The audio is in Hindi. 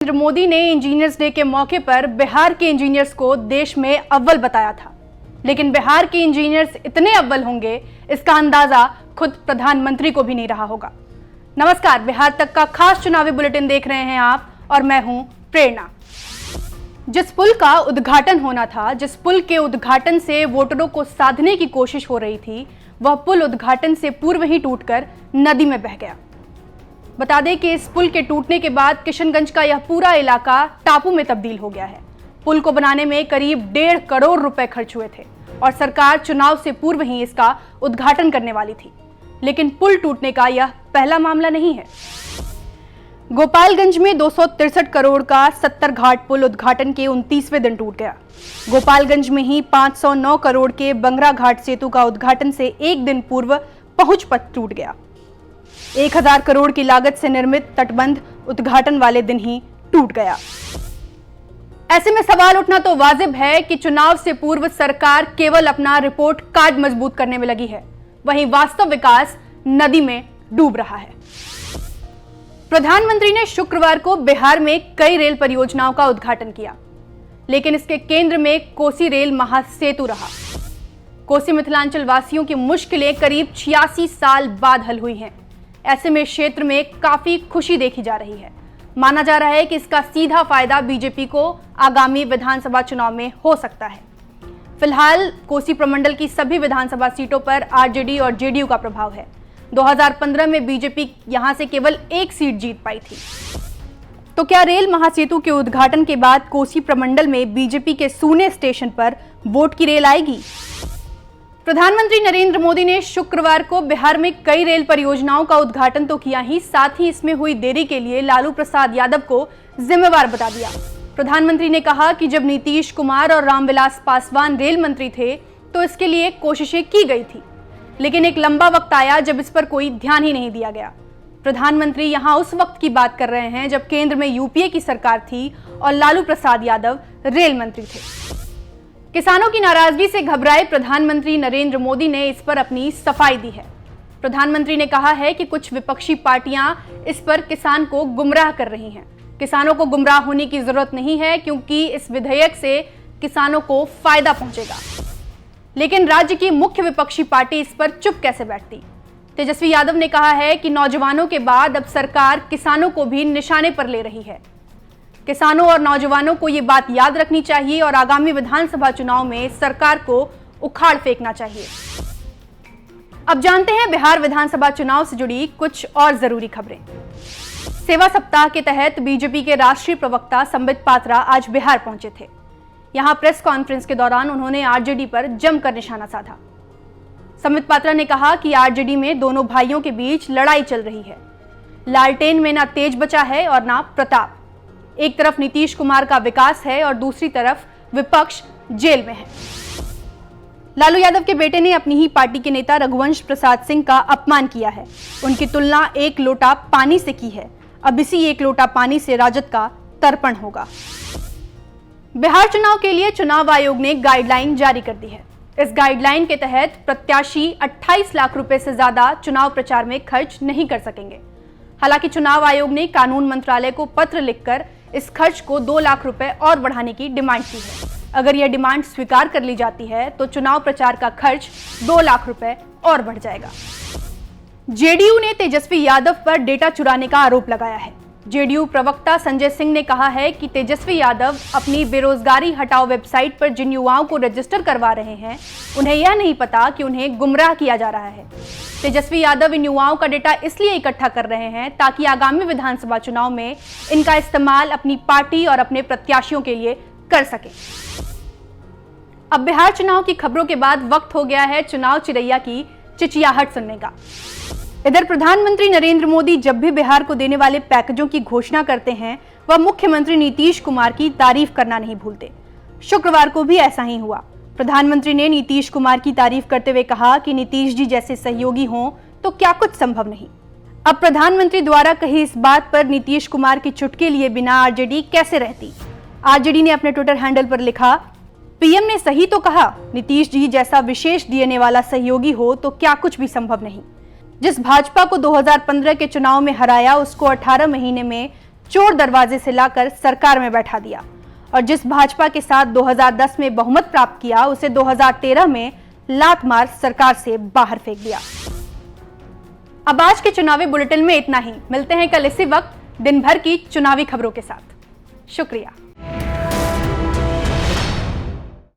नरेंद्र मोदी ने इंजीनियर्स डे के मौके पर बिहार के इंजीनियर्स को देश में अव्वल बताया था, लेकिन बिहार के इंजीनियर्स इतने अव्वल होंगे इसका अंदाजा खुद प्रधानमंत्री को भी नहीं रहा होगा। नमस्कार, बिहार तक का खास चुनावी बुलेटिन देख रहे हैं आप और मैं हूं प्रेरणा। जिस पुल का उद्घाटन होना था, जिस पुल के उद्घाटन से वोटरों को साधने की कोशिश हो रही थी, वह पुल उद्घाटन से पूर्व ही टूटकर नदी में बह गया। बता दें कि इस पुल के टूटने के बाद किशनगंज का यह पूरा इलाका टापू में तब्दील हो गया है। पुल को बनाने में करीब 1.5 करोड़ रुपए खर्च हुए थे और सरकार चुनाव से पूर्व ही इसका उद्घाटन करने वाली थी, लेकिन पुल टूटने का यह पहला मामला नहीं है। गोपालगंज में 263 करोड़ का 70 घाट पुल उद्घाटन के 29वें दिन टूट गया। गोपालगंज में ही 509 करोड़ के बंगरा घाट सेतु का उद्घाटन से एक दिन पूर्व पहुंच पथ टूट गया। 1000 करोड़ की लागत से निर्मित तटबंध उद्घाटन वाले दिन ही टूट गया। ऐसे में सवाल उठना तो वाजिब है कि चुनाव से पूर्व सरकार केवल अपना रिपोर्ट कार्ड मजबूत करने में लगी है, वहीं वास्तव विकास नदी में डूब रहा है। प्रधानमंत्री ने शुक्रवार को बिहार में कई रेल परियोजनाओं का उद्घाटन किया, लेकिन इसके केंद्र में कोसी रेल महासेतु रहा। कोसी मिथिलांचल वासियों की मुश्किलें करीब 86 साल बाद हल हुई हैं। ऐसे में क्षेत्र में काफी खुशी देखी जा रही है। माना जा रहा है कि इसका सीधा फायदा बीजेपी को आगामी विधानसभा चुनाव में हो सकता है। फिलहाल कोसी प्रमंडल की सभी विधानसभा सीटों पर आरजेडी और जेडीयू का प्रभाव है। 2015 में बीजेपी यहां से केवल एक सीट जीत पाई थी। तो क्या रेल महासेतु के उद्घाटन के बाद कोसी प्रमंडल में बीजेपी के सूने स्टेशन पर वोट की रेल आएगी? प्रधानमंत्री नरेंद्र मोदी ने शुक्रवार को बिहार में कई रेल परियोजनाओं का उद्घाटन तो किया ही, साथ ही इसमें हुई देरी के लिए लालू प्रसाद यादव को जिम्मेवार बता दिया। प्रधानमंत्री ने कहा कि जब नीतीश कुमार और रामविलास पासवान रेल मंत्री थे तो इसके लिए कोशिशें की गई थी, लेकिन एक लंबा वक्त आया जब इस पर कोई ध्यान ही नहीं दिया गया। प्रधानमंत्री यहां उस वक्त की बात कर रहे हैं जब केंद्र में यूपीए की सरकार थी और लालू प्रसाद यादव रेल मंत्री थे। किसानों की नाराजगी से घबराए प्रधानमंत्री नरेंद्र मोदी ने इस पर अपनी सफाई दी है। प्रधानमंत्री ने कहा है कि कुछ विपक्षी पार्टियां इस पर किसान को गुमराह कर रही हैं। किसानों को गुमराह होने की जरूरत नहीं है, क्योंकि इस विधेयक से किसानों को फायदा पहुंचेगा। लेकिन राज्य की मुख्य विपक्षी पार्टी इस पर चुप कैसे बैठती? तेजस्वी यादव ने कहा है कि नौजवानों के बाद अब सरकार किसानों को भी निशाने पर ले रही है। किसानों और नौजवानों को ये बात याद रखनी चाहिए और आगामी विधानसभा चुनाव में सरकार को उखाड़ फेंकना चाहिए। अब जानते हैं बिहार विधानसभा चुनाव से जुड़ी कुछ और जरूरी खबरें। सेवा सप्ताह के तहत बीजेपी के राष्ट्रीय प्रवक्ता संबित पात्रा आज बिहार पहुंचे थे। यहां प्रेस कॉन्फ्रेंस के दौरान उन्होंने आरजेडी पर जमकर निशाना साधा। संबित पात्रा ने कहा कि आरजेडी में दोनों भाइयों के बीच लड़ाई चल रही है। लालटेन में ना तेज बचा है और ना प्रताप। एक तरफ नीतीश कुमार का विकास है और दूसरी तरफ विपक्ष जेल में है। लालू यादव के बेटे ने अपनी ही पार्टी के नेता रघुवंश प्रसाद सिंह का अपमान किया है। उनकी तुलना एक लोटा पानी से की है। अब इसी एक लोटा पानी से राजद का तर्पण होगा। बिहार चुनाव के लिए चुनाव आयोग ने गाइडलाइन जारी कर दी है। इस गाइडलाइन के तहत प्रत्याशी 28 लाख रुपए से ज्यादा चुनाव प्रचार में खर्च नहीं कर सकेंगे। हालांकि चुनाव आयोग ने कानून मंत्रालय को पत्र लिखकर इस खर्च को 2 लाख रुपए और बढ़ाने की डिमांड की है। अगर यह डिमांड स्वीकार कर ली जाती है तो चुनाव प्रचार का खर्च 2 लाख रुपए और बढ़ जाएगा। जेडीयू ने तेजस्वी यादव पर डेटा चुराने का आरोप लगाया है। जेडीयू प्रवक्ता संजय सिंह ने कहा है कि तेजस्वी यादव अपनी बेरोजगारी हटाओ वेबसाइट पर जिन युवाओं को रजिस्टर करवा रहे हैं, उन्हें यह नहीं पता कि उन्हें गुमराह किया जा रहा है। तेजस्वी यादव इन युवाओं का डेटा इसलिए इकट्ठा कर रहे हैं ताकि आगामी विधानसभा चुनाव में इनका इस्तेमाल अपनी पार्टी और अपने प्रत्याशियों के लिए कर सके। अब बिहार चुनाव की खबरों के बाद वक्त हो गया है चुनाव चिरैया की चिचियाहट सुनने का। इधर प्रधानमंत्री नरेंद्र मोदी जब भी बिहार को देने वाले पैकेजों की घोषणा करते हैं, वह मुख्यमंत्री नीतीश कुमार की तारीफ करना नहीं भूलते। शुक्रवार को भी ऐसा ही हुआ। प्रधानमंत्री ने नीतीश कुमार की तारीफ करते हुए कहा कि नीतीश जी जैसे सहयोगी हों तो क्या कुछ संभव नहीं। अब प्रधानमंत्री द्वारा कही इस बात पर नीतीश कुमार की चुटकी लिए बिना आरजेडी कैसे रहती? आरजेडी ने अपने ट्विटर हैंडल पर लिखा, पीएम ने सही तो कहा, नीतीश जी जैसा विशेष डीएनए वाला सहयोगी हो तो क्या कुछ भी संभव नहीं। जिस भाजपा को 2015 के चुनाव में हराया उसको 18 महीने में चोर दरवाजे से लाकर सरकार में बैठा दिया और जिस भाजपा के साथ 2010 में बहुमत प्राप्त किया उसे 2013 में लात मार सरकार से बाहर फेंक दिया। अब आज के चुनावी बुलेटिन में इतना ही। मिलते हैं कल इसी वक्त दिन भर की चुनावी खबरों के साथ। शुक्रिया।